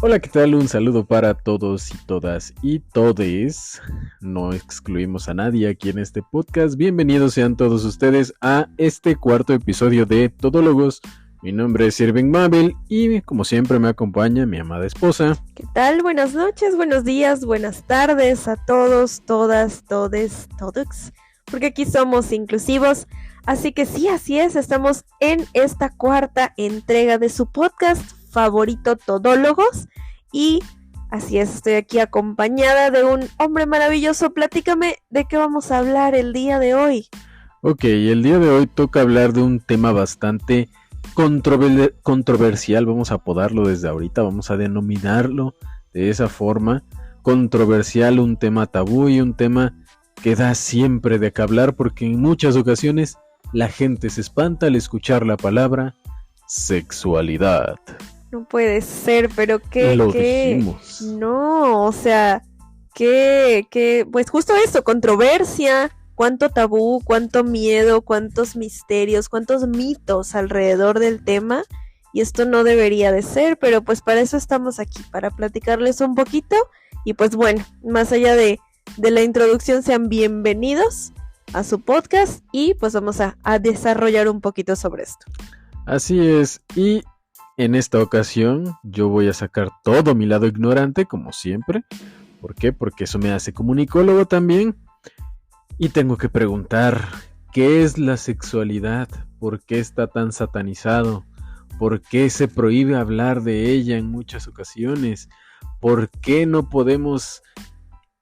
Hola, ¿qué tal? Un saludo para todos y todas y todes. No excluimos a nadie aquí en este podcast. Bienvenidos sean todos ustedes a este cuarto episodio de Todólogos. Mi nombre es Irving Mabel y como siempre me acompaña mi amada esposa. ¿Qué tal? Buenas noches, buenos días, buenas tardes a todos, todas, todes, todos, porque aquí somos inclusivos. Así que sí, así es, estamos en esta cuarta entrega de su podcast favorito, Todólogos, y así es, estoy aquí acompañada de un hombre maravilloso. Platícame de qué vamos a hablar el día de hoy. Ok, el día de hoy toca hablar de un tema bastante controversial, vamos a apodarlo desde ahorita, vamos a denominarlo de esa forma, controversial, un tema tabú y un tema que da siempre de qué hablar porque en muchas ocasiones la gente se espanta al escuchar la palabra sexualidad. No puede ser, pero ¿qué? Lo dijimos. No, o sea, pues justo eso, controversia, cuánto tabú, cuánto miedo, cuántos misterios, cuántos mitos alrededor del tema, y esto no debería de ser, pero pues para eso estamos aquí, para platicarles un poquito, y pues bueno, más allá de la introducción, sean bienvenidos a su podcast, y pues vamos a desarrollar un poquito sobre esto. Así es, y en esta ocasión yo voy a sacar todo mi lado ignorante, como siempre. ¿Por qué? Porque eso me hace comunicólogo también. Y tengo que preguntar, ¿qué es la sexualidad? ¿Por qué está tan satanizado? ¿Por qué se prohíbe hablar de ella en muchas ocasiones? ¿Por qué no podemos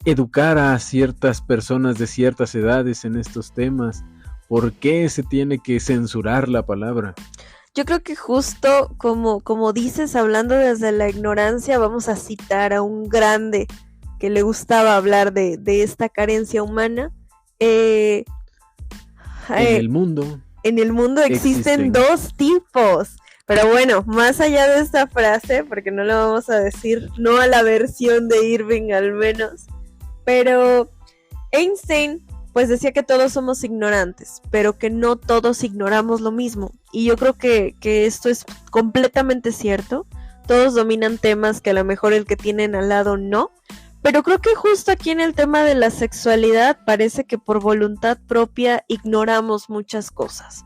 educar a ciertas personas de ciertas edades en estos temas? ¿Por qué se tiene que censurar la palabra? Yo creo que justo como dices, hablando desde la ignorancia, vamos a citar a un grande que le gustaba hablar de esta carencia humana. En el mundo existen dos tipos. Pero bueno, más allá de esta frase, porque no lo vamos a decir, no a la versión de Irving al menos, pero Einstein pues decía que todos somos ignorantes, pero que no todos ignoramos lo mismo. Y yo creo que esto es completamente cierto. Todos dominan temas que a lo mejor el que tienen al lado no. Pero creo que justo aquí en el tema de la sexualidad parece que por voluntad propia ignoramos muchas cosas.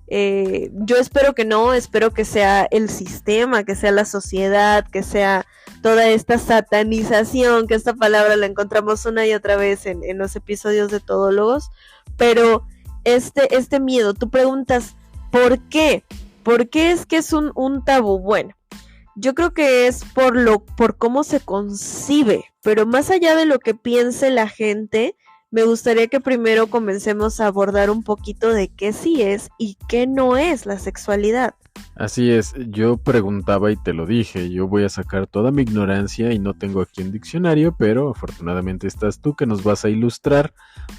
Yo espero que no, espero que sea el sistema, que sea la sociedad, que sea toda esta satanización, que esta palabra la encontramos una y otra vez en los episodios de Todólogos, pero este miedo, tú preguntas, ¿por qué? ¿Por qué es que es un tabú? Bueno, yo creo que es por cómo se concibe, pero más allá de lo que piense la gente, me gustaría que primero comencemos a abordar un poquito de qué sí es y qué no es la sexualidad. Así es, yo preguntaba y te lo dije, yo voy a sacar toda mi ignorancia y no tengo aquí un diccionario, pero afortunadamente estás tú que nos vas a ilustrar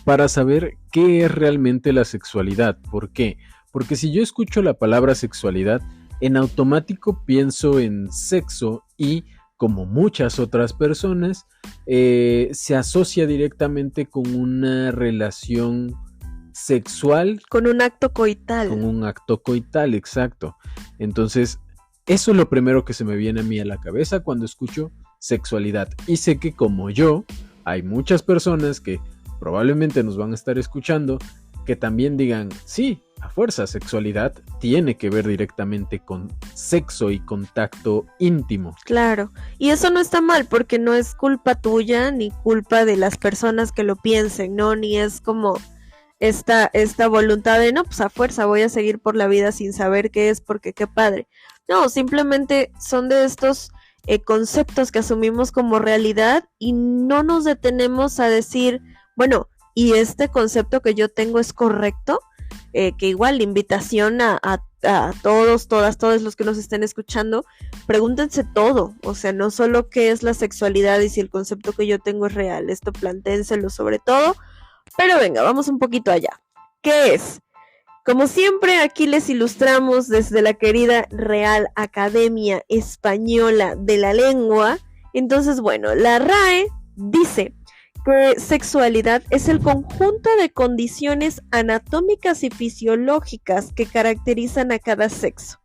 para saber qué es realmente la sexualidad. ¿Por qué? Porque si yo escucho la palabra sexualidad, en automático pienso en sexo y, como muchas otras personas, se asocia directamente con una relación sexual. Con un acto coital. Con un acto coital, exacto. Entonces, eso es lo primero que se me viene a mí a la cabeza cuando escucho sexualidad. Y sé que como yo, hay muchas personas que probablemente nos van a estar escuchando que también digan, sí, a fuerza, sexualidad tiene que ver directamente con sexo y contacto íntimo. Claro, y eso no está mal porque no es culpa tuya ni culpa de las personas que lo piensen, ¿no? Ni es como esta voluntad de, no, pues a fuerza voy a seguir por la vida sin saber qué es porque qué padre. No, simplemente son de estos conceptos que asumimos como realidad y no nos detenemos a decir, bueno, ¿y este concepto que yo tengo es correcto? Que igual la invitación a todos, todos los que nos estén escuchando, pregúntense todo, o sea, no solo qué es la sexualidad y si el concepto que yo tengo es real, esto plantéenselo sobre todo, pero venga, vamos un poquito allá. ¿Qué es? Como siempre, aquí les ilustramos desde la querida Real Academia Española de la Lengua. Entonces, bueno, la RAE dice que sexualidad es el conjunto de condiciones anatómicas y fisiológicas que caracterizan a cada sexo.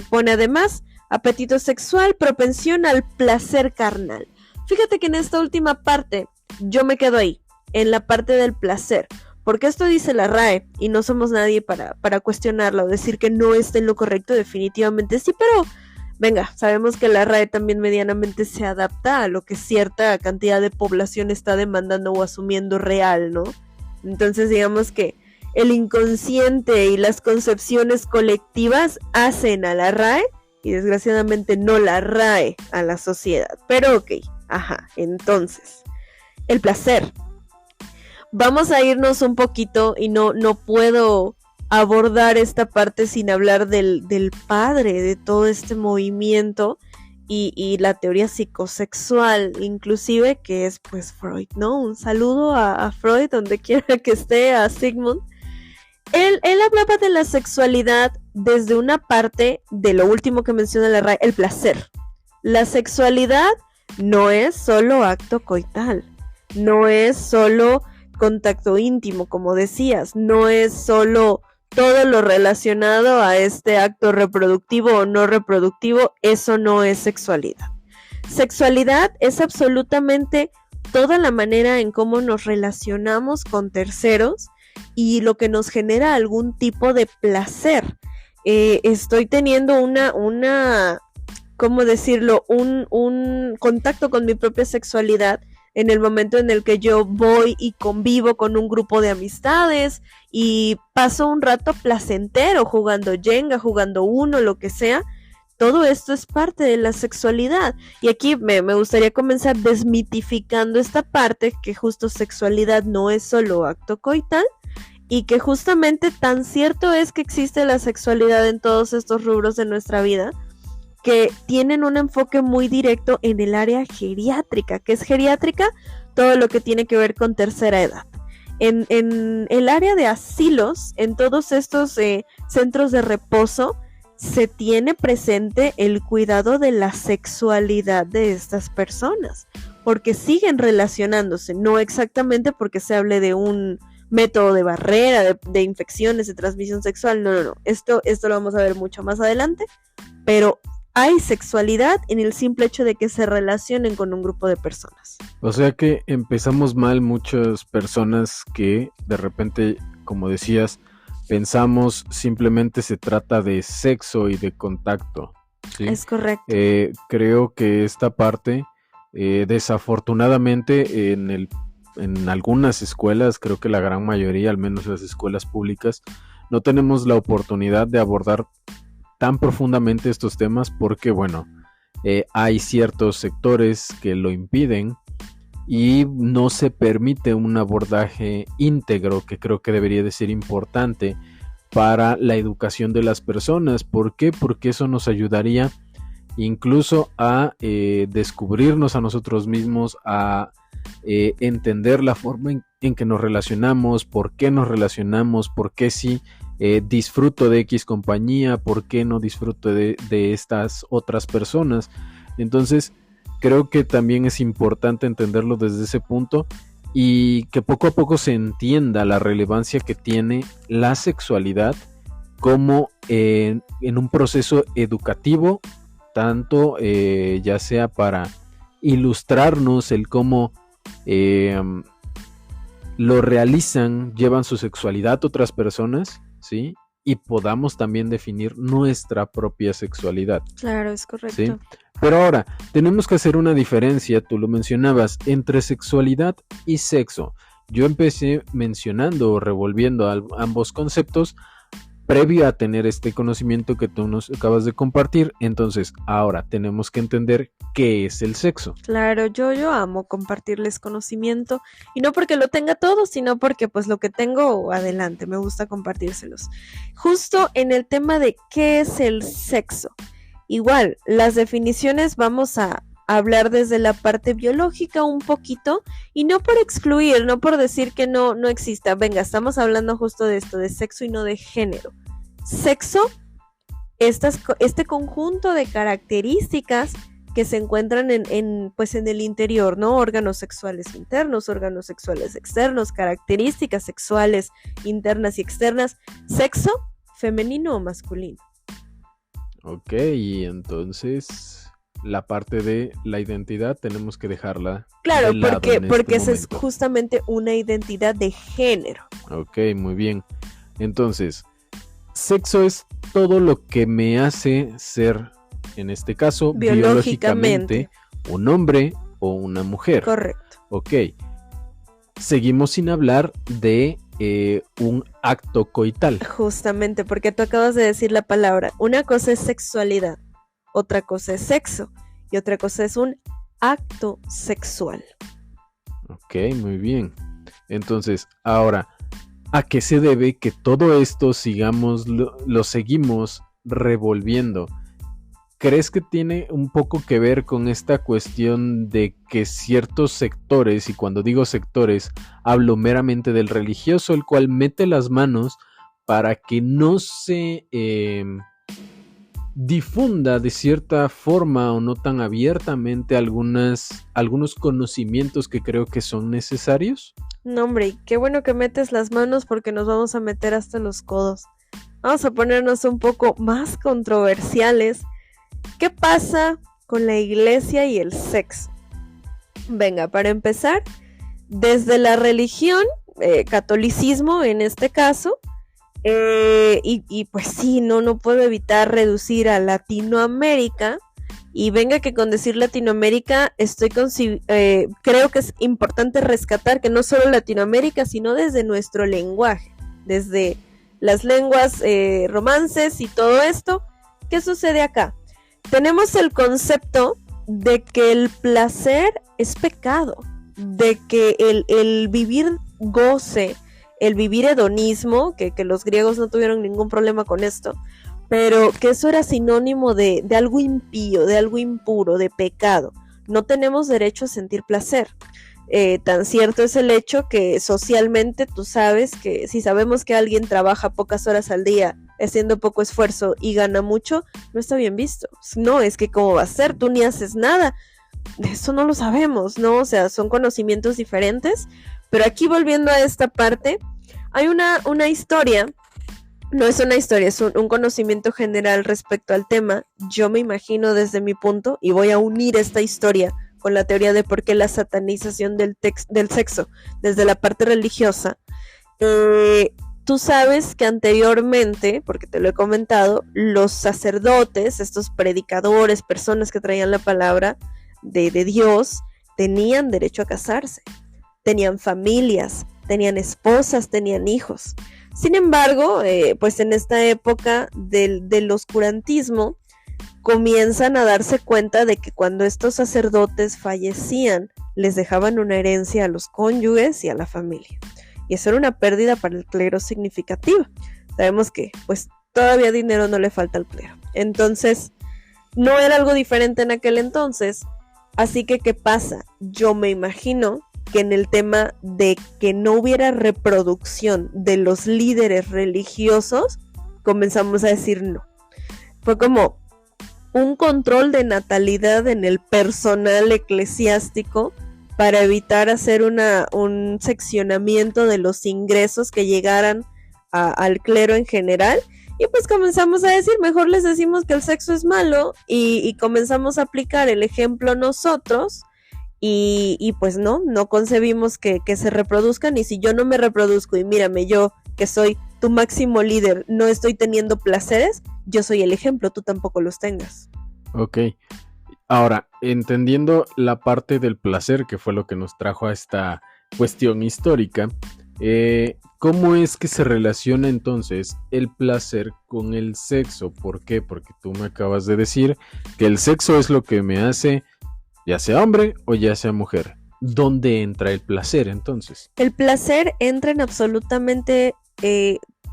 Pone además apetito sexual, propensión al placer carnal. Fíjate que en esta última parte yo me quedo ahí, en la parte del placer, porque esto dice la RAE y no somos nadie para cuestionarla o decir que no está en lo correcto. Definitivamente sí, pero venga, sabemos que la RAE también medianamente se adapta a lo que cierta cantidad de población está demandando o asumiendo real, ¿no? Entonces digamos que el inconsciente y las concepciones colectivas hacen a la RAE y desgraciadamente no la RAE a la sociedad. Pero ok, entonces, el placer. Vamos a irnos un poquito y no puedo abordar esta parte sin hablar del padre de todo este movimiento y la teoría psicosexual, inclusive, que es pues Freud, ¿no? Un saludo a Freud, donde quiera que esté, a Sigmund. Él hablaba de la sexualidad desde una parte de lo último que menciona la RAE, el placer. La sexualidad no es solo acto coital, no es solo contacto íntimo, como decías, no es solo todo lo relacionado a este acto reproductivo o no reproductivo. Eso no es sexualidad. Sexualidad es absolutamente toda la manera en cómo nos relacionamos con terceros y lo que nos genera algún tipo de placer. Estoy teniendo ¿cómo decirlo? Un contacto con mi propia sexualidad en el momento en el que yo voy y convivo con un grupo de amistades y paso un rato placentero jugando Jenga, jugando Uno, lo que sea. Todo esto es parte de la sexualidad. Y aquí me gustaría comenzar desmitificando esta parte, que justo sexualidad no es solo acto coital, y que justamente tan cierto es que existe la sexualidad en todos estos rubros de nuestra vida, que tienen un enfoque muy directo en el área geriátrica. ¿Qué es geriátrica? Todo lo que tiene que ver con tercera edad. En el área de asilos, en todos estos centros de reposo, se tiene presente el cuidado de la sexualidad de estas personas, porque siguen relacionándose, no exactamente porque se hable de un método de barrera, de infecciones de transmisión sexual, no. Esto lo vamos a ver mucho más adelante, pero hay sexualidad en el simple hecho de que se relacionen con un grupo de personas. O sea que empezamos mal muchas personas que de repente, como decías, pensamos simplemente se trata de sexo y de contacto, ¿sí? Es correcto. Creo que esta parte, desafortunadamente, en algunas escuelas, creo que la gran mayoría, al menos las escuelas públicas, no tenemos la oportunidad de abordar tan profundamente estos temas porque, bueno, hay ciertos sectores que lo impiden y no se permite un abordaje íntegro que creo que debería de ser importante para la educación de las personas. ¿Por qué? Porque eso nos ayudaría incluso a descubrirnos a nosotros mismos, a entender la forma en que nos relacionamos, por qué nos relacionamos, por qué sí disfruto de X compañía, por qué no disfruto de estas otras personas. Entonces creo que también es importante entenderlo desde ese punto y que poco a poco se entienda la relevancia que tiene la sexualidad como en un proceso educativo, tanto ya sea para ilustrarnos el cómo lo realizan, llevan su sexualidad otras personas, ¿sí? Y podamos también definir nuestra propia sexualidad. Claro, es correcto. ¿Sí? Pero ahora, tenemos que hacer una diferencia, tú lo mencionabas, entre sexualidad y sexo. Yo empecé mencionando o revolviendo ambos conceptos previo a tener este conocimiento que tú nos acabas de compartir. Entonces, ahora tenemos que entender qué es el sexo. Claro, yo amo compartirles conocimiento, y no porque lo tenga todo, sino porque pues lo que tengo, adelante, me gusta compartírselos. Justo en el tema de qué es el sexo. Igual, las definiciones vamos a hablar desde la parte biológica un poquito, y no por excluir, no por decir que no exista. Venga, estamos hablando justo de esto, de sexo y no de género. Sexo, este conjunto de características que se encuentran en el interior, ¿no? Órganos sexuales internos, órganos sexuales externos, características sexuales internas y externas. Sexo, femenino o masculino. Ok, y entonces la parte de la identidad tenemos que dejarla Claro, de lado en porque este esa es momento. justamente una identidad de género. Ok, muy bien. Entonces, sexo es todo lo que me hace ser, en este caso, biológicamente, un hombre o una mujer. Correcto. Ok. Seguimos sin hablar de un acto coital. Justamente, porque tú acabas de decir la palabra. Una cosa es sexualidad, otra cosa es sexo y otra cosa es un acto sexual. Ok, muy bien. Entonces, ahora, ¿a qué se debe que todo esto lo seguimos revolviendo? ¿Crees que tiene un poco que ver con esta cuestión de que ciertos sectores, y cuando digo sectores, hablo meramente del religioso, el cual mete las manos para que no se difunda de cierta forma o no tan abiertamente algunos conocimientos que creo que son necesarios? No, hombre, y qué bueno que metes las manos porque nos vamos a meter hasta los codos. Vamos a ponernos un poco más controversiales. ¿Qué pasa con la iglesia y el sexo? Venga, para empezar, desde la religión, catolicismo en este caso, y pues sí, no puedo evitar reducir a Latinoamérica. Y venga que con decir Latinoamérica creo que es importante rescatar que no solo Latinoamérica, sino desde nuestro lenguaje, desde las lenguas romances y todo esto. ¿Qué sucede acá? Tenemos el concepto de que el placer es pecado, de que el vivir goce, el vivir hedonismo, que los griegos no tuvieron ningún problema con esto, pero que eso era sinónimo de algo impío, de algo impuro, de pecado. No tenemos derecho a sentir placer. Tan cierto es el hecho que socialmente tú sabes que si sabemos que alguien trabaja pocas horas al día, haciendo poco esfuerzo y gana mucho, no está bien visto. No, es que cómo va a ser, tú ni haces nada. Eso no lo sabemos, ¿no? O sea, son conocimientos diferentes. Pero aquí volviendo a esta parte, hay una historia. No es una historia, es un conocimiento general respecto al tema. Yo me imagino desde mi punto, y voy a unir esta historia con la teoría de por qué la satanización del sexo desde la parte religiosa. Tú sabes que anteriormente, porque te lo he comentado, los sacerdotes, estos predicadores, personas que traían la palabra de Dios, tenían derecho a casarse, tenían familias, tenían esposas, tenían hijos. Sin embargo, pues en esta época del oscurantismo, comienzan a darse cuenta de que cuando estos sacerdotes fallecían, les dejaban una herencia a los cónyuges y a la familia. Y eso era una pérdida para el clero significativa. Sabemos que pues todavía dinero no le falta al clero. Entonces, no era algo diferente en aquel entonces. Así que, ¿qué pasa? Yo me imagino que en el tema de que no hubiera reproducción de los líderes religiosos, comenzamos a decir no. Fue como un control de natalidad en el personal eclesiástico para evitar hacer un seccionamiento de los ingresos que llegaran al clero en general. Y pues comenzamos a decir, mejor les decimos que el sexo es malo y comenzamos a aplicar el ejemplo nosotros. Y pues no concebimos que se reproduzcan. Y si yo no me reproduzco y mírame, yo que soy tu máximo líder, no estoy teniendo placeres, yo soy el ejemplo, tú tampoco los tengas. Ok, ahora, entendiendo la parte del placer, que fue lo que nos trajo a esta cuestión histórica, ¿cómo es que se relaciona entonces el placer con el sexo? ¿Por qué? Porque tú me acabas de decir que el sexo es lo que me hace, ya sea hombre o ya sea mujer. ¿Dónde entra el placer entonces? El placer entra en absolutamente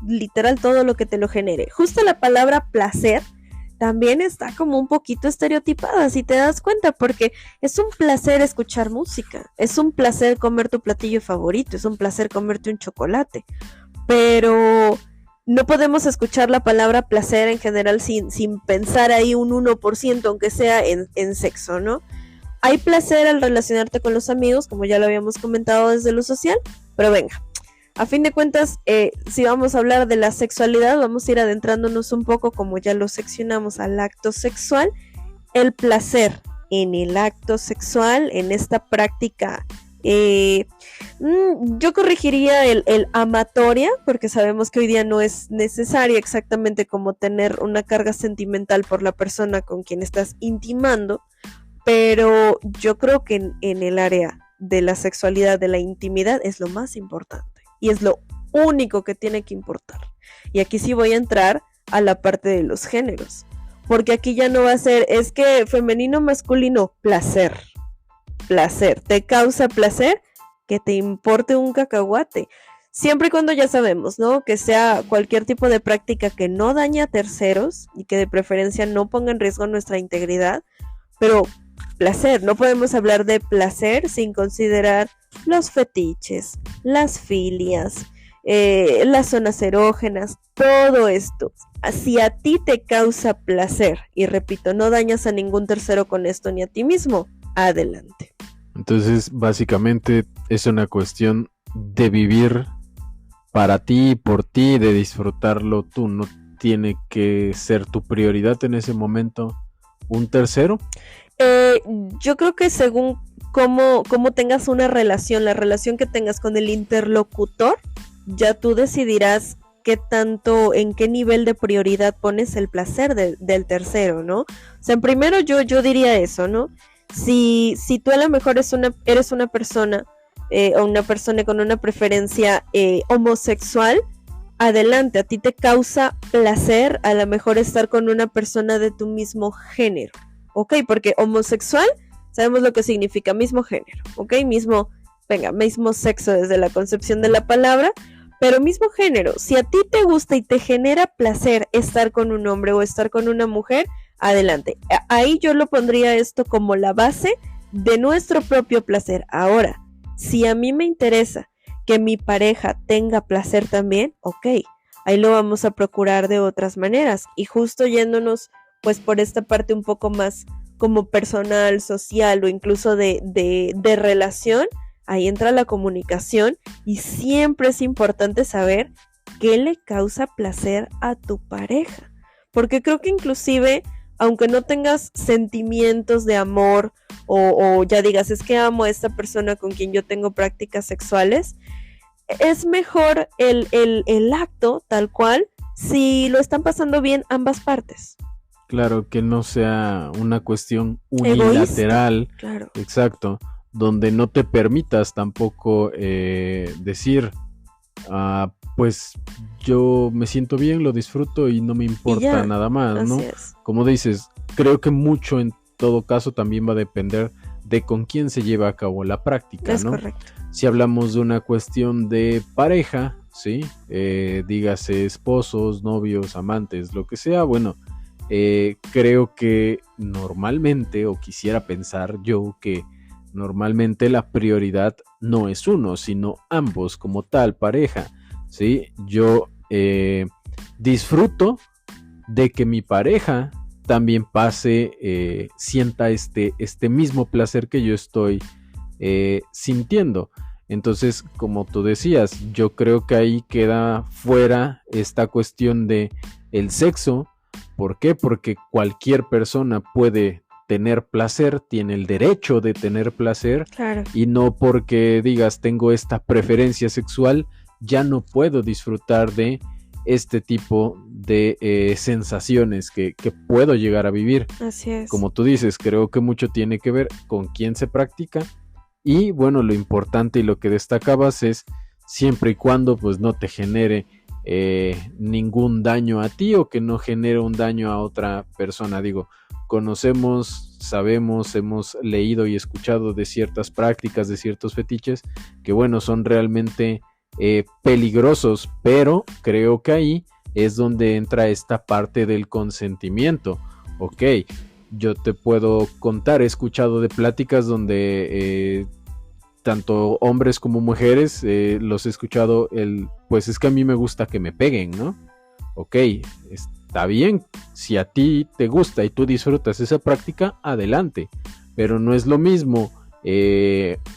literal todo lo que te lo genere. Justo la palabra placer también está como un poquito estereotipada, si te das cuenta, porque es un placer escuchar música, es un placer comer tu platillo favorito, es un placer comerte un chocolate, pero no podemos escuchar la palabra placer en general sin pensar ahí un 1%, aunque sea en sexo, ¿no? Hay placer al relacionarte con los amigos, como ya lo habíamos comentado desde lo social, pero venga, A fin de cuentas, si vamos a hablar de la sexualidad, vamos a ir adentrándonos un poco, como ya lo seccionamos, al acto sexual. El placer en el acto sexual, en esta práctica, yo corregiría el amatoria, porque sabemos que hoy día no es necesaria exactamente como tener una carga sentimental por la persona con quien estás intimando, pero yo creo que en el área de la sexualidad, de la intimidad, es lo más importante y es lo único que tiene que importar. Y aquí sí voy a entrar a la parte de los géneros, porque aquí ya no va a ser, es que femenino, masculino, placer, ¿te causa placer? Que te importe un cacahuate, siempre y cuando ya sabemos, ¿no? Que sea cualquier tipo de práctica que no daña a terceros y que de preferencia no ponga en riesgo nuestra integridad, pero placer, no podemos hablar de placer sin considerar los fetiches, las filias, las zonas erógenas, todo esto. Si a ti te causa placer, y repito, no dañas a ningún tercero con esto ni a ti mismo, adelante. Entonces, básicamente es una cuestión de vivir para ti y por ti, de disfrutarlo tú. No tiene que ser tu prioridad en ese momento un tercero. Yo creo que según cómo tengas una relación, la relación que tengas con el interlocutor, ya tú decidirás qué tanto, en qué nivel de prioridad pones el placer del tercero, ¿no? O sea, en primero yo diría eso, ¿no? Si tú a lo mejor eres una persona o una persona con una preferencia homosexual, adelante, a ti te causa placer a lo mejor estar con una persona de tu mismo género, ¿ok? Porque homosexual, sabemos lo que significa, mismo género, ¿ok? Mismo sexo desde la concepción de la palabra, pero mismo género. Si a ti te gusta y te genera placer estar con un hombre o estar con una mujer, adelante. Ahí yo lo pondría esto como la base de nuestro propio placer. Ahora, si a mí me interesa que mi pareja tenga placer también, ok, ahí lo vamos a procurar de otras maneras. Y justo yéndonos pues por esta parte un poco más como personal, social o incluso de relación, ahí entra la comunicación y siempre es importante saber qué le causa placer a tu pareja. Porque creo que inclusive, aunque no tengas sentimientos de amor o ya digas, es que amo a esta persona con quien yo tengo prácticas sexuales, es mejor el acto tal cual si lo están pasando bien ambas partes. Claro, que no sea una cuestión unilateral. Egoísta, claro. Exacto, donde no te permitas tampoco decir, pues yo me siento bien, lo disfruto y no me importa nada más, ¿no? Como dices, creo que mucho en todo caso también va a depender de con quién se lleva a cabo la práctica, es ¿no? Correcto. Si hablamos de una cuestión de pareja, ¿sí? Dígase esposos, novios, amantes, lo que sea, bueno, creo que normalmente, o quisiera pensar yo que normalmente la prioridad no es uno, sino ambos como tal, pareja, ¿sí? Yo disfruto de que mi pareja también sienta este mismo placer que yo estoy sintiendo. Entonces, como tú decías, yo creo que ahí queda fuera esta cuestión de el sexo. ¿Por qué? Porque cualquier persona puede tener placer, tiene el derecho de tener placer, claro. Y no porque digas tengo esta preferencia sexual, ya no puedo disfrutar de este tipo de sensaciones que puedo llegar a vivir. Así es. Como tú dices, creo que mucho tiene que ver con quién se practica y bueno, lo importante y lo que destacabas es siempre y cuando pues no te genere ningún daño a ti o que no genere un daño a otra persona. Digo, conocemos, sabemos, hemos leído y escuchado de ciertas prácticas, de ciertos fetiches que bueno, son realmente peligrosos, pero creo que ahí es donde entra esta parte del consentimiento. Ok, yo te puedo contar, he escuchado de pláticas donde tanto hombres como mujeres los he escuchado pues es que a mí me gusta que me peguen, ¿no? Ok, está bien, si a ti te gusta y tú disfrutas esa práctica, adelante, pero no es lo mismo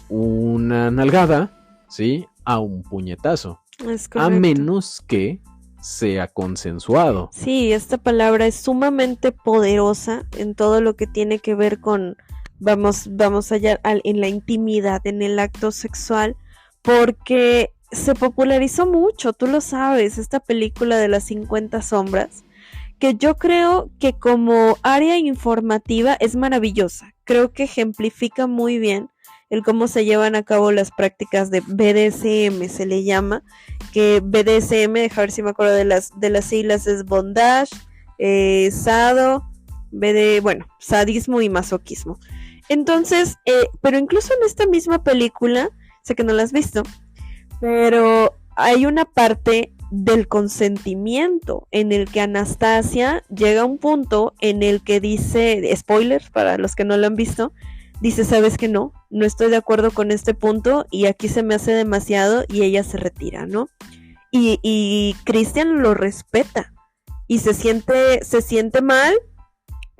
una nalgada, ¿sí? A un puñetazo. Es a correcto. menos que sea consensuado. Sí, esta palabra es sumamente poderosa en todo lo que tiene que ver con, vamos allá en la intimidad, en el acto sexual, porque se popularizó mucho, tú lo sabes, esta película de las 50 sombras, que yo creo que como área informativa es maravillosa. Creo que ejemplifica muy bien el cómo se llevan a cabo las prácticas de BDSM, se le llama, que BDSM, deja ver si me acuerdo de las siglas, es bondage, sado, bueno, sadismo y masoquismo. Entonces, pero incluso en esta misma película, sé que no la has visto, pero hay una parte del consentimiento en el que Anastasia llega a un punto en el que dice, spoilers para los que no lo han visto, dice, sabes que no estoy de acuerdo con este punto y aquí se me hace demasiado, y ella se retira, ¿no? Y Christian lo respeta y se siente mal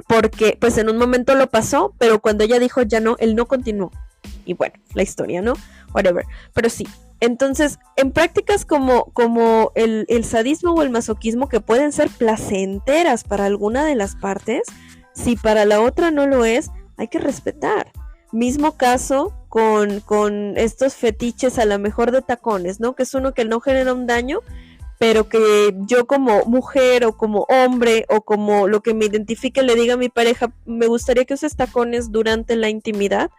porque pues en un momento lo pasó, pero cuando ella dijo ya no, él no continuó. Y bueno, la historia, ¿no? Whatever. Pero sí, entonces, en prácticas como el sadismo o el masoquismo, que pueden ser placenteras para alguna de las partes, si para la otra no lo es, hay que respetar. Mismo caso con estos fetiches a lo mejor de tacones, ¿no? Que es uno que no genera un daño, pero que yo como mujer o como hombre o como lo que me identifique le diga a mi pareja, me gustaría que uses tacones durante la intimidad.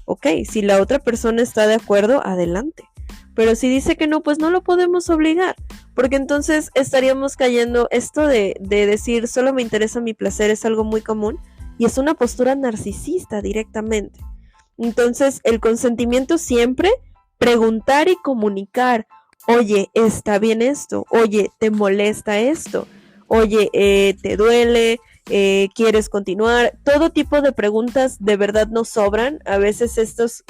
Ok, si la otra persona está de acuerdo, adelante. Pero si dice que no, pues no lo podemos obligar, porque entonces estaríamos cayendo esto de decir solo me interesa mi placer, es algo muy común y es una postura narcisista directamente. Entonces el consentimiento siempre, preguntar y comunicar, oye, ¿está bien esto? Oye, ¿te molesta esto? Oye, ¿te duele? ¿Quieres continuar? Todo tipo de preguntas de verdad nos sobran. A veces estos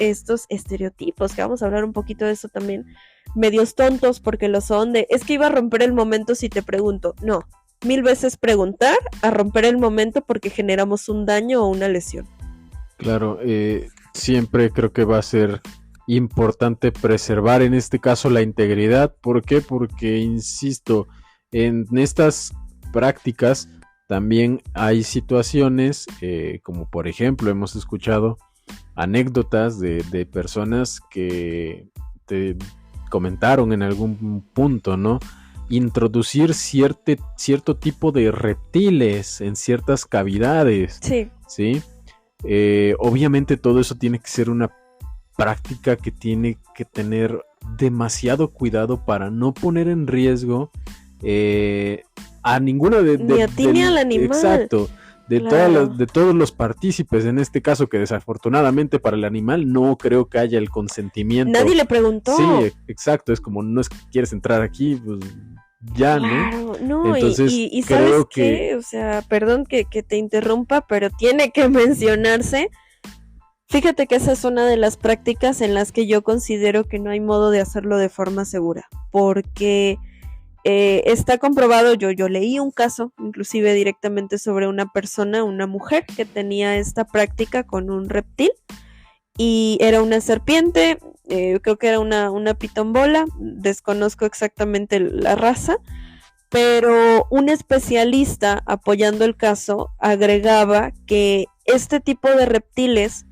estereotipos, que vamos a hablar un poquito de eso también, medios tontos porque lo son, es que iba a romper el momento si te pregunto. No, 1000 veces preguntar a romper el momento porque generamos un daño o una lesión. Claro, siempre creo que va a ser importante preservar en este caso la integridad. ¿Por qué? Porque, insisto, en estas prácticas también hay situaciones, como por ejemplo hemos escuchado anécdotas de personas que te comentaron en algún punto, ¿no? Introducir cierto tipo de reptiles en ciertas cavidades. Sí. ¿Sí? Obviamente todo eso tiene que ser una práctica que tiene que tener demasiado cuidado para no poner en riesgo a ninguna ni a ti ni al animal. Exacto, claro. de todos los partícipes en este caso, que desafortunadamente para el animal no creo que haya el consentimiento. Nadie le preguntó. Sí, exacto, es como no es que quieres entrar aquí, pues ya, claro, ¿no? Entonces, y ¿sabes creo qué? O sea, perdón que te interrumpa, pero tiene que mencionarse. Fíjate que esa es una de las prácticas en las que yo considero que no hay modo de hacerlo de forma segura, porque está comprobado, yo leí un caso, inclusive directamente sobre una persona, una mujer que tenía esta práctica con un reptil, y era una serpiente, creo que era una pitombola, desconozco exactamente la raza, pero un especialista apoyando el caso agregaba que este tipo de reptiles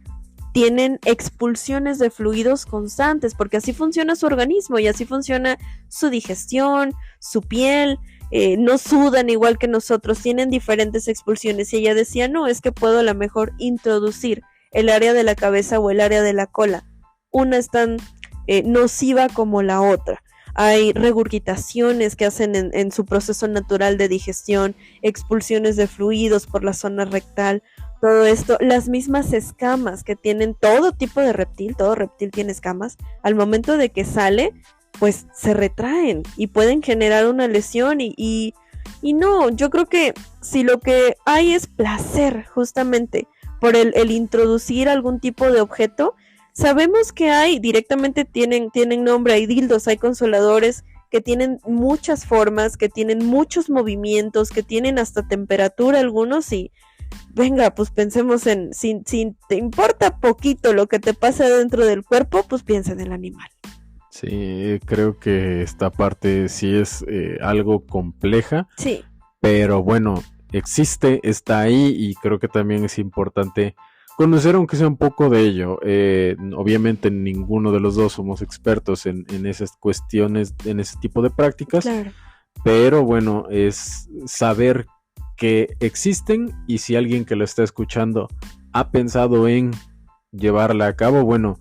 tienen expulsiones de fluidos constantes, porque así funciona su organismo y así funciona su digestión, su piel, no sudan igual que nosotros, tienen diferentes expulsiones, y ella decía, no, es que puedo a lo mejor introducir el área de la cabeza o el área de la cola, una es tan nociva como la otra. Hay regurgitaciones que hacen en su proceso natural de digestión, expulsiones de fluidos por la zona rectal, todo esto, las mismas escamas que tienen todo tipo de reptil, todo reptil tiene escamas, al momento de que sale, pues se retraen y pueden generar una lesión y no, yo creo que si lo que hay es placer justamente por el introducir algún tipo de objeto, sabemos que hay, directamente tienen nombre, hay dildos, hay consoladores que tienen muchas formas, que tienen muchos movimientos, que tienen hasta temperatura algunos, y venga, pues pensemos en, si te importa poquito lo que te pasa dentro del cuerpo, pues piensa en el animal. Sí, creo que esta parte sí es algo compleja, Sí, pero bueno, existe, está ahí y creo que también es importante conocer aunque sea un poco de ello. Obviamente ninguno de los dos somos expertos en esas cuestiones, en ese tipo de prácticas, claro. pero bueno, es saber que existen y si alguien que lo está escuchando ha pensado en llevarla a cabo, bueno,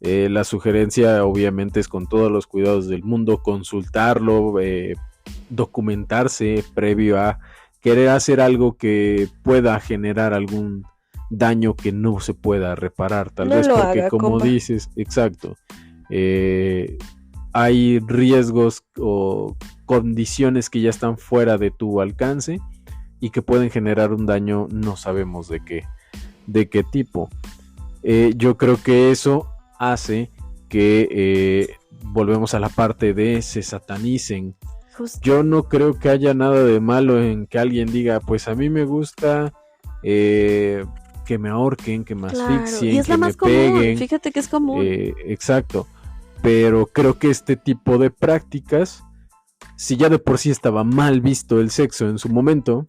la sugerencia obviamente es con todos los cuidados del mundo, consultarlo, documentarse previo a querer hacer algo que pueda generar algún daño que no se pueda reparar, tal No vez lo porque haga, como compa. dices, exacto, eh, hay riesgos o condiciones que ya están fuera de tu alcance y que pueden generar un daño, no sabemos de qué tipo. Yo creo que eso hace que volvemos a la parte de se satanicen. Justo. Yo no creo que haya nada de malo en que alguien diga, pues a mí me gusta eh, que me ahorquen, que me Claro. Y asfixien, es la que me más común. peguen, Fíjate que es común. exacto. Pero creo que este tipo de prácticas, si ya de por sí estaba mal visto el sexo en su momento,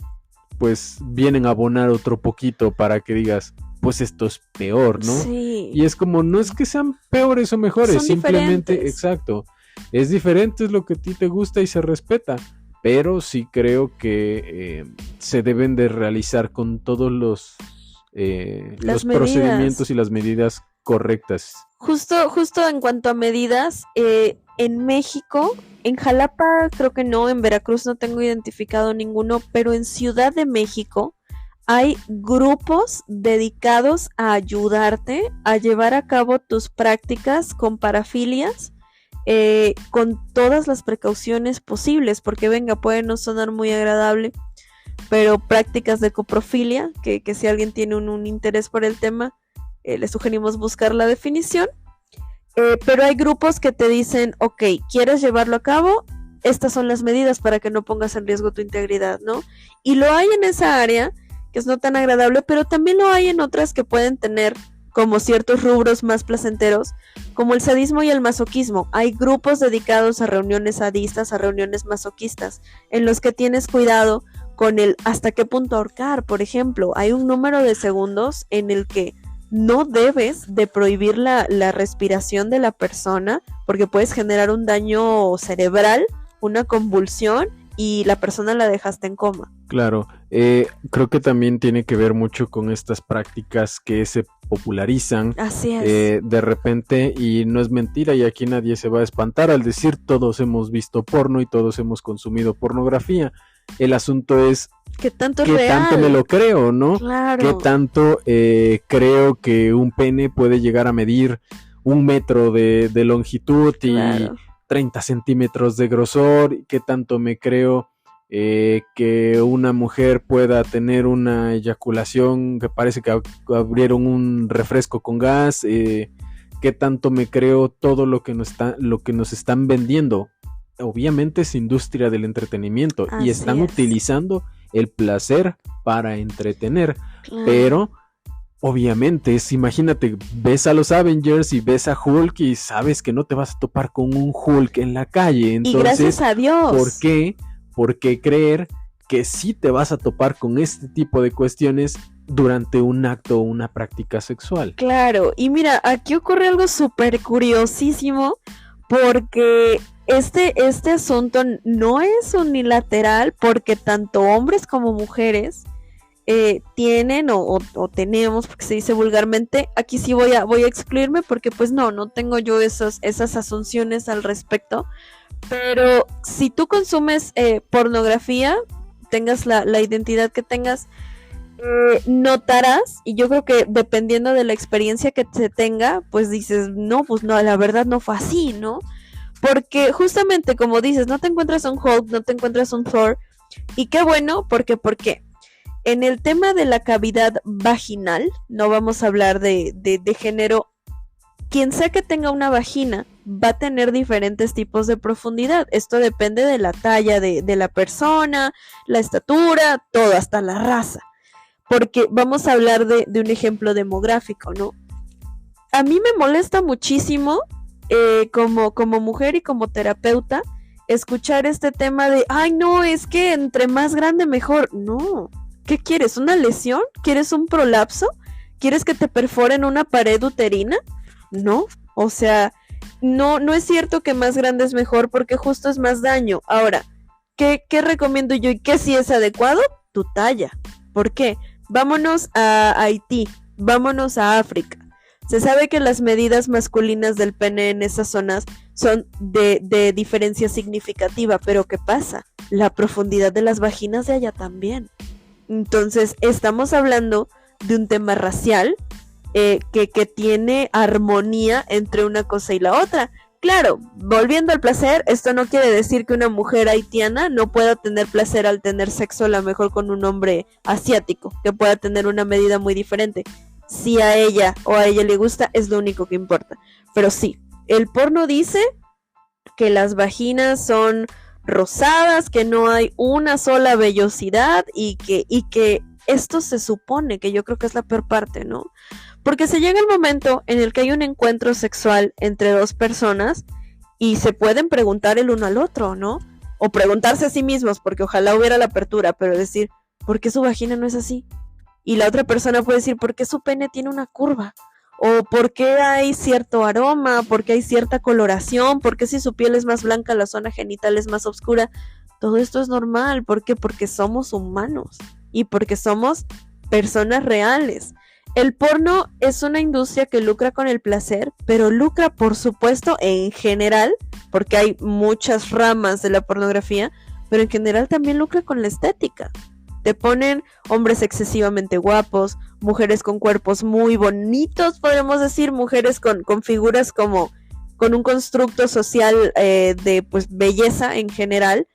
pues vienen a abonar otro poquito para que digas, pues esto es peor, ¿no? Sí. Y es como, no es que sean peores o mejores, Son simplemente, diferentes. exacto, es diferente, es lo que a ti te gusta y se respeta, pero sí creo que se deben de realizar con todos Las los medidas. procedimientos y las medidas correctas. Justo en cuanto a medidas, en México, en Jalapa creo que no, en Veracruz no tengo identificado ninguno, pero en Ciudad de México hay grupos dedicados a ayudarte a llevar a cabo tus prácticas con parafilias, con todas las precauciones posibles, porque venga, puede no sonar muy agradable, pero prácticas de coprofilia, que si alguien tiene un interés por el tema, le sugerimos buscar la definición. Pero hay grupos que te dicen, ok, ¿quieres llevarlo a cabo? Estas son las medidas para que no pongas en riesgo tu integridad, ¿no? Y lo hay en esa área, que es no tan agradable, pero también lo hay en otras que pueden tener como ciertos rubros más placenteros, como el sadismo y el masoquismo. Hay grupos dedicados a reuniones sadistas, a reuniones masoquistas, en los que tienes cuidado con el hasta qué punto ahorcar, por ejemplo. Hay un número de segundos en el que no debes de prohibir la respiración de la persona porque puedes generar un daño cerebral, una convulsión y la persona la dejaste en coma. Claro, creo que también tiene que ver mucho con estas prácticas que se popularizan Así es. de repente y no es mentira y aquí nadie se va a espantar al decir todos hemos visto porno y todos hemos consumido pornografía. El asunto es ¿Qué tanto es qué tanto me real? lo creo, ¿no? Claro. Qué tanto creo que un pene puede llegar a medir 1 metro de longitud y Claro. 30 centímetros de grosor, qué tanto me creo que una mujer pueda tener una eyaculación que parece que abrieron un refresco con gas, qué tanto me creo todo lo que nos están vendiendo. Obviamente es industria del entretenimiento y Así están es. utilizando el placer para entretener, Claro. pero obviamente, imagínate, ves a los Avengers y ves a Hulk y sabes que no te vas a topar con un Hulk en la calle. Entonces, y gracias a Dios. ¿por qué? ¿Por qué creer que sí te vas a topar con este tipo de cuestiones durante un acto o una práctica sexual? Claro, y mira, aquí ocurre algo súper curiosísimo porque este asunto no es unilateral porque tanto hombres como mujeres tienen o tenemos, porque se dice vulgarmente, aquí sí voy a excluirme porque pues no tengo yo esas asunciones al respecto, pero si tú consumes pornografía, tengas la identidad que tengas, notarás, y yo creo que dependiendo de la experiencia que se tenga, pues dices, no, pues no, la verdad no fue así, ¿no? Porque justamente como dices, no te encuentras un Hulk, no te encuentras un Thor, y qué bueno, porque en el tema de la cavidad vaginal, no vamos a hablar de género, quien sea que tenga una vagina va a tener diferentes tipos de profundidad. Esto depende de la talla de la persona, la estatura, todo, hasta la raza. Porque vamos a hablar de un ejemplo demográfico, ¿no? A mí me molesta muchísimo como mujer y como terapeuta, escuchar este tema de, ay no, es que entre más grande mejor. No, ¿qué quieres? ¿Una lesión? ¿Quieres un prolapso? ¿Quieres que te perforen una pared uterina? No, o sea, no es cierto que más grande es mejor porque justo es más daño. Ahora, ¿qué recomiendo yo y qué sí es adecuado? Tu talla. ¿Por qué? Vámonos a Haití, vámonos a África. Se sabe que las medidas masculinas del pene en esas zonas son de diferencia significativa, pero ¿qué pasa? La profundidad de las vaginas de allá también. Entonces, estamos hablando de un tema racial que tiene armonía entre una cosa y la otra. Claro, volviendo al placer, esto no quiere decir que una mujer haitiana no pueda tener placer al tener sexo a lo mejor con un hombre asiático, que pueda tener una medida muy diferente. Si a ella o a ella le gusta, es lo único que importa. Pero sí, el porno dice que las vaginas son rosadas, que no hay una sola vellosidad y que esto se supone, que yo creo que es la peor parte, ¿no? Porque se llega el momento en el que hay un encuentro sexual entre dos personas y se pueden preguntar el uno al otro, ¿no? O preguntarse a sí mismos, porque ojalá hubiera la apertura, pero decir, ¿por qué su vagina no es así? Y la otra persona puede decir, ¿por qué su pene tiene una curva? O ¿por qué hay cierto aroma? ¿Por qué hay cierta coloración? ¿Por qué si su piel es más blanca, la zona genital es más oscura? Todo esto es normal. ¿Por qué? Porque somos humanos y porque somos personas reales. El porno es una industria que lucra con el placer, pero lucra, por supuesto, en general, porque hay muchas ramas de la pornografía, pero en general también lucra con la estética. Te ponen hombres excesivamente guapos, mujeres con cuerpos muy bonitos, podemos decir, mujeres con figuras como con un constructo social de pues belleza en general,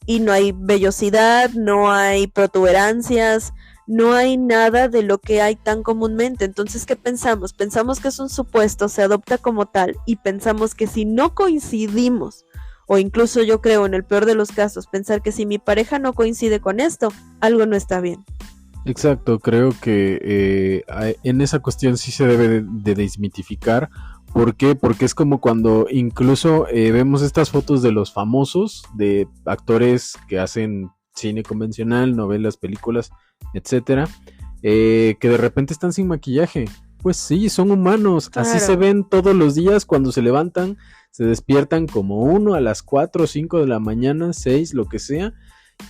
y no hay vellosidad, no hay protuberancias, no hay nada de lo que hay tan comúnmente. Entonces, ¿qué pensamos? Pensamos que es un supuesto, se adopta como tal, y pensamos que si no coincidimos, o incluso yo creo en el peor de los casos, pensar que si mi pareja no coincide con esto, algo no está bien. Exacto, creo que en esa cuestión sí se debe de desmitificar. ¿Por qué? Porque es como cuando incluso vemos estas fotos de los famosos, de actores que hacen cine convencional, novelas, películas, etcétera, que de repente están sin maquillaje. Pues sí, son humanos, claro. Así se ven todos los días cuando se levantan, se despiertan como uno a las 4 o 5 de la mañana, 6, lo que sea,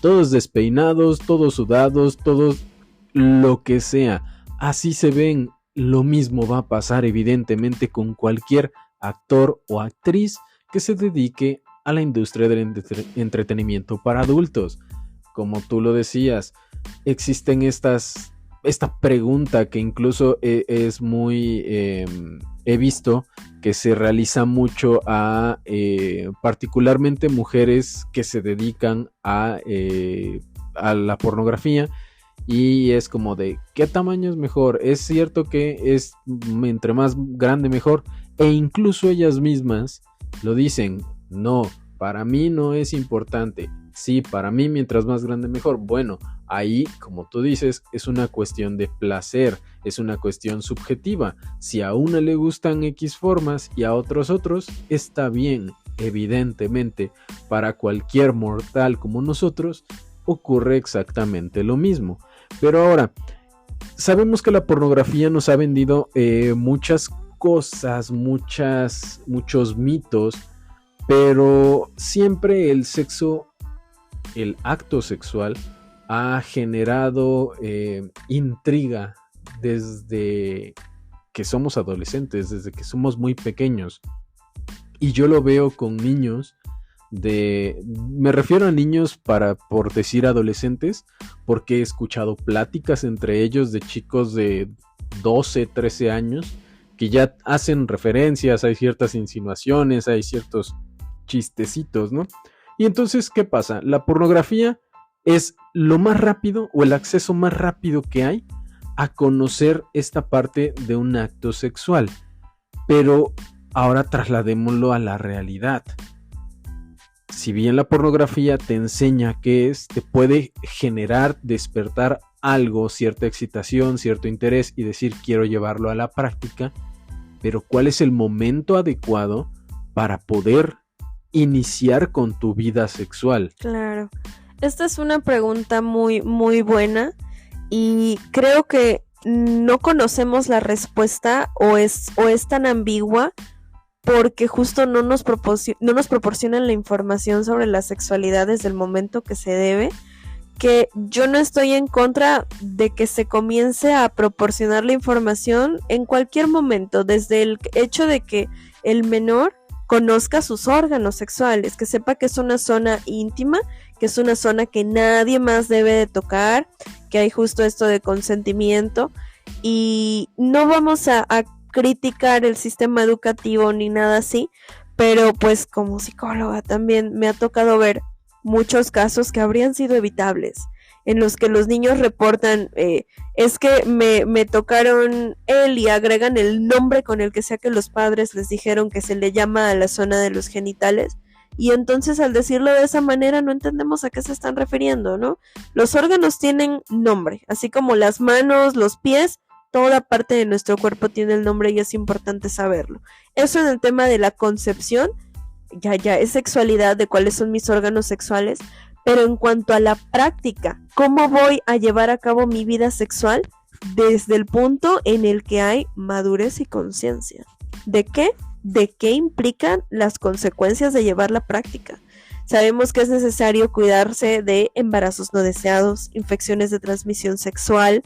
todos despeinados, todos sudados, todos lo que sea, así se ven. Lo mismo va a pasar evidentemente con cualquier actor o actriz que se dedique a la industria del entretenimiento para adultos. Como tú lo decías, existen esta pregunta que incluso es muy... he visto que se realiza mucho a particularmente mujeres que se dedican a la pornografía. Y es como de, ¿qué tamaño es mejor? Es cierto que es entre más grande mejor. E incluso ellas mismas lo dicen, no, para mí no es importante. Sí, para mí mientras más grande mejor. Bueno, ahí, como tú dices, es una cuestión de placer, es una cuestión subjetiva. Si a una le gustan X formas y a otros, está bien. Evidentemente, para cualquier mortal como nosotros, ocurre exactamente lo mismo. Pero ahora, sabemos que la pornografía nos ha vendido muchas cosas, muchos mitos, pero siempre el sexo, el acto sexual, ha generado intriga desde que somos adolescentes, desde que somos muy pequeños. Y yo lo veo con niños. Me refiero a niños por decir adolescentes, porque he escuchado pláticas entre ellos de chicos de 12, 13 años que ya hacen referencias, hay ciertas insinuaciones, hay ciertos chistecitos, ¿no? Y entonces, ¿qué pasa? La pornografía es lo más rápido o el acceso más rápido que hay a conocer esta parte de un acto sexual. Pero ahora trasladémoslo a la realidad. Si bien la pornografía te enseña qué es, te puede generar, despertar algo, cierta excitación, cierto interés y decir quiero llevarlo a la práctica, pero ¿cuál es el momento adecuado para poder iniciar con tu vida sexual? Claro. Esta es una pregunta muy, muy buena y creo que no conocemos la respuesta o es tan ambigua porque justo no nos proporcionan la información sobre la sexualidad desde el momento que se debe, que yo no estoy en contra de que se comience a proporcionar la información en cualquier momento, desde el hecho de que el menor conozca sus órganos sexuales, que sepa que es una zona íntima, que es una zona que nadie más debe de tocar, que hay justo esto de consentimiento, y no vamos a criticar el sistema educativo ni nada así, pero pues como psicóloga también me ha tocado ver muchos casos que habrían sido evitables, en los que los niños reportan, es que me tocaron él y agregan el nombre con el que sea que los padres les dijeron que se le llama a la zona de los genitales, y entonces al decirlo de esa manera no entendemos a qué se están refiriendo, ¿no? Los órganos tienen nombre, así como las manos, los pies, toda parte de nuestro cuerpo tiene el nombre y es importante saberlo. Eso en el tema de la concepción, ya es sexualidad, de cuáles son mis órganos sexuales, pero en cuanto a la práctica, ¿cómo voy a llevar a cabo mi vida sexual? Desde el punto en el que hay madurez y conciencia. ¿De qué? De qué implican las consecuencias de llevar la práctica. Sabemos que es necesario cuidarse de embarazos no deseados, infecciones de transmisión sexual,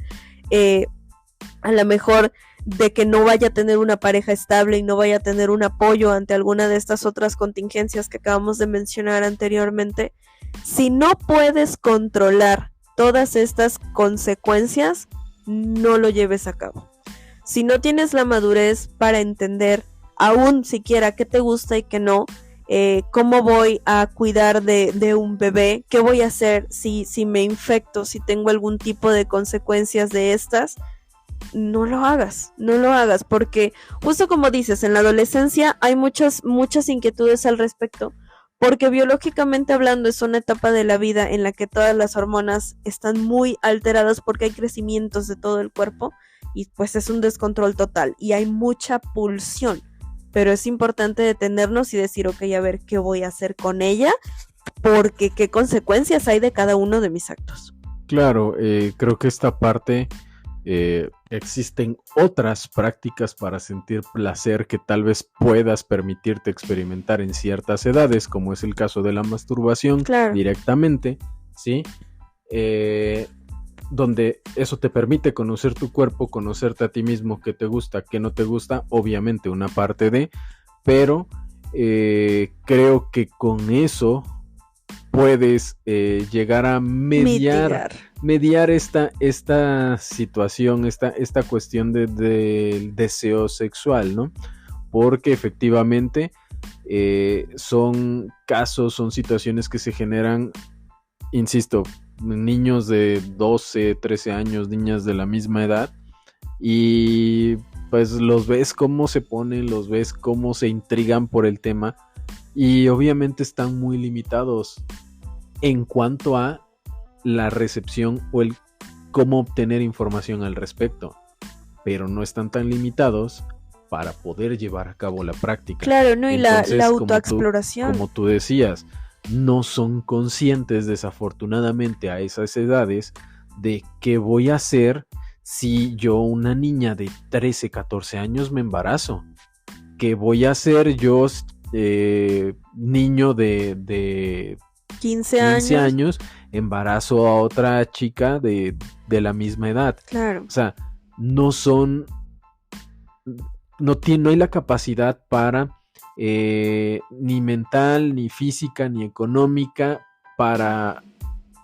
a lo mejor de que no vaya a tener una pareja estable y no vaya a tener un apoyo ante alguna de estas otras contingencias que acabamos de mencionar anteriormente. Si no puedes controlar todas estas consecuencias, no lo lleves a cabo. Si no tienes la madurez para entender aún siquiera qué te gusta y qué no, cómo voy a cuidar de un bebé, qué voy a hacer si me infecto, si tengo algún tipo de consecuencias de estas, no lo hagas, porque justo como dices, en la adolescencia hay muchas inquietudes al respecto, porque biológicamente hablando es una etapa de la vida en la que todas las hormonas están muy alteradas porque hay crecimientos de todo el cuerpo y pues es un descontrol total y hay mucha pulsión, pero es importante detenernos y decir, ok, a ver, ¿qué voy a hacer con ella? Porque qué consecuencias hay de cada uno de mis actos. Claro, creo que esta parte... existen otras prácticas para sentir placer que tal vez puedas permitirte experimentar en ciertas edades, como es el caso de la masturbación, claro, directamente, ¿sí? Donde eso te permite conocer tu cuerpo, conocerte a ti mismo, qué te gusta, qué no te gusta, obviamente una parte de, pero creo que con eso puedes llegar a mediar esta situación, esta cuestión del deseo sexual, ¿no? Porque efectivamente son casos, son situaciones que se generan, insisto, niños de 12, 13 años, niñas de la misma edad, y pues los ves cómo se ponen, los ves cómo se intrigan por el tema, y obviamente están muy limitados en cuanto a la recepción o el cómo obtener información al respecto, pero no están tan limitados para poder llevar a cabo la práctica. Claro, ¿no? Y entonces, la autoexploración. Como tú decías, no son conscientes desafortunadamente a esas edades de qué voy a hacer si yo, una niña de 13, 14 años, me embarazo. ¿Qué voy a hacer yo, niño de 15 años, embarazo a otra chica de la misma edad? Claro. O sea, no hay la capacidad para ni mental, ni física, ni económica para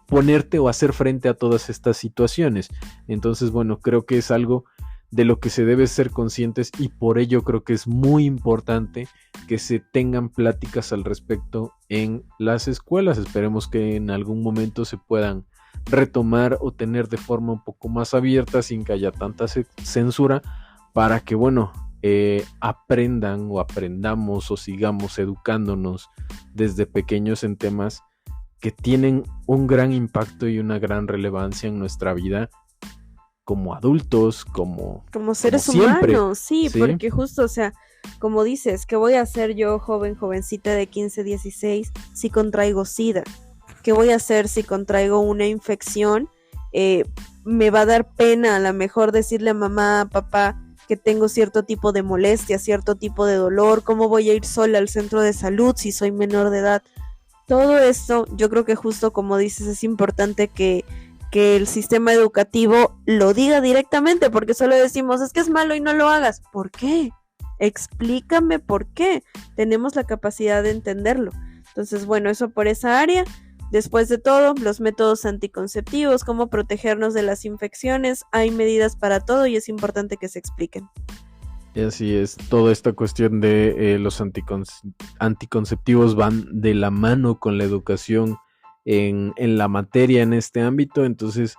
ponerte o hacer frente a todas estas situaciones. Entonces, bueno, creo que es algo de lo que se debe ser conscientes, y por ello creo que es muy importante que se tengan pláticas al respecto en las escuelas. Esperemos que en algún momento se puedan retomar o tener de forma un poco más abierta, sin que haya tanta censura, para que, bueno, aprendan o aprendamos o sigamos educándonos desde pequeños en temas que tienen un gran impacto y una gran relevancia en nuestra vida como adultos, como seres siempre. humanos, sí, porque justo, o sea, como dices, ¿qué voy a hacer yo, jovencita de 15, 16, si contraigo SIDA? ¿Qué voy a hacer si contraigo una infección? Me va a dar pena a lo mejor decirle a mamá, papá, que tengo cierto tipo de molestia, cierto tipo de dolor. ¿Cómo voy a ir sola al centro de salud si soy menor de edad? Todo esto, yo creo que justo como dices, es importante que el sistema educativo lo diga directamente, porque solo decimos, es que es malo y no lo hagas. ¿Por qué? Explícame por qué. Tenemos la capacidad de entenderlo. Entonces, bueno, eso por esa área. Después de todo, los métodos anticonceptivos, cómo protegernos de las infecciones, hay medidas para todo y es importante que se expliquen. Y así es, toda esta cuestión de los anticonceptivos van de la mano con la educación en la materia en este ámbito, entonces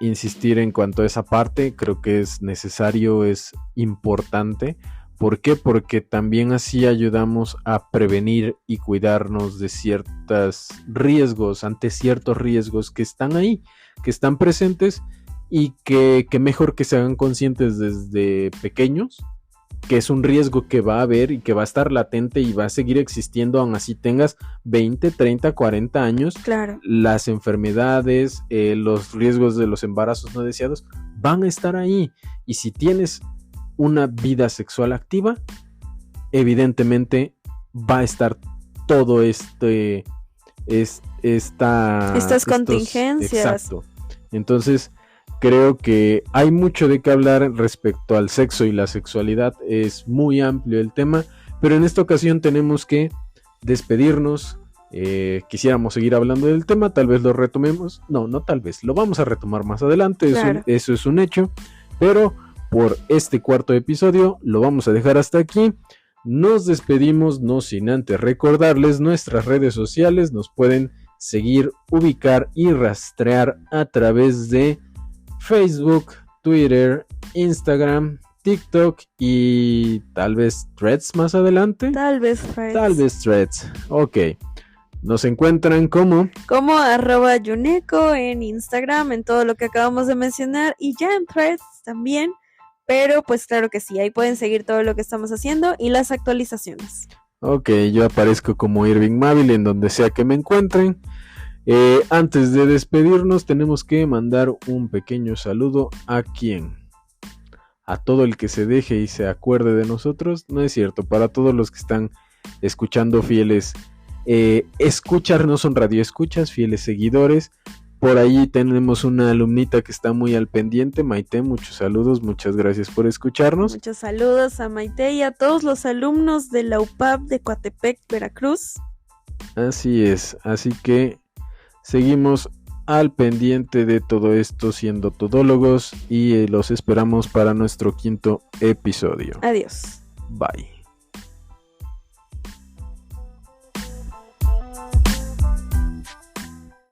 insistir en cuanto a esa parte creo que es necesario, es importante. ¿Por qué? Porque también así ayudamos a prevenir y cuidarnos de ciertos riesgos, ante ciertos riesgos que están ahí, que están presentes y que mejor que se hagan conscientes desde pequeños, que es un riesgo que va a haber y que va a estar latente y va a seguir existiendo aun así tengas 20, 30, 40 años. Claro. Las enfermedades, los riesgos de los embarazos no deseados van a estar ahí, y si tienes una vida sexual activa, evidentemente va a estar todo estas contingencias. Exacto. Entonces creo que hay mucho de qué hablar respecto al sexo y la sexualidad, es muy amplio el tema, pero en esta ocasión tenemos que despedirnos. Quisiéramos seguir hablando del tema, tal vez lo retomemos, no tal vez, lo vamos a retomar más adelante, claro. Eso es un hecho, pero por este cuarto episodio lo vamos a dejar hasta aquí. Nos despedimos, no sin antes recordarles nuestras redes sociales. Nos pueden seguir, ubicar y rastrear a través de Facebook, Twitter, Instagram, TikTok y tal vez Threads más adelante. Tal vez Threads. Ok. Nos encuentran como @Yuneco en Instagram, en todo lo que acabamos de mencionar, y ya en Threads también. Pero pues claro que sí, ahí pueden seguir todo lo que estamos haciendo y las actualizaciones. Ok, yo aparezco como Irving Mávil en donde sea que me encuentren. Antes de despedirnos tenemos que mandar un pequeño saludo a todo el que se deje y se acuerde de nosotros. No es cierto, para todos los que están escuchando, fieles escuchas, no son radioescuchas, fieles seguidores. Por ahí tenemos una alumnita que está muy al pendiente, Maite, muchos saludos, muchas gracias por escucharnos. Muchos saludos a Maite y a todos los alumnos de la UPAP de Coatepec, Veracruz. Así es, así que seguimos al pendiente de todo esto siendo todólogos y los esperamos para nuestro 5º episodio. Adiós. Bye.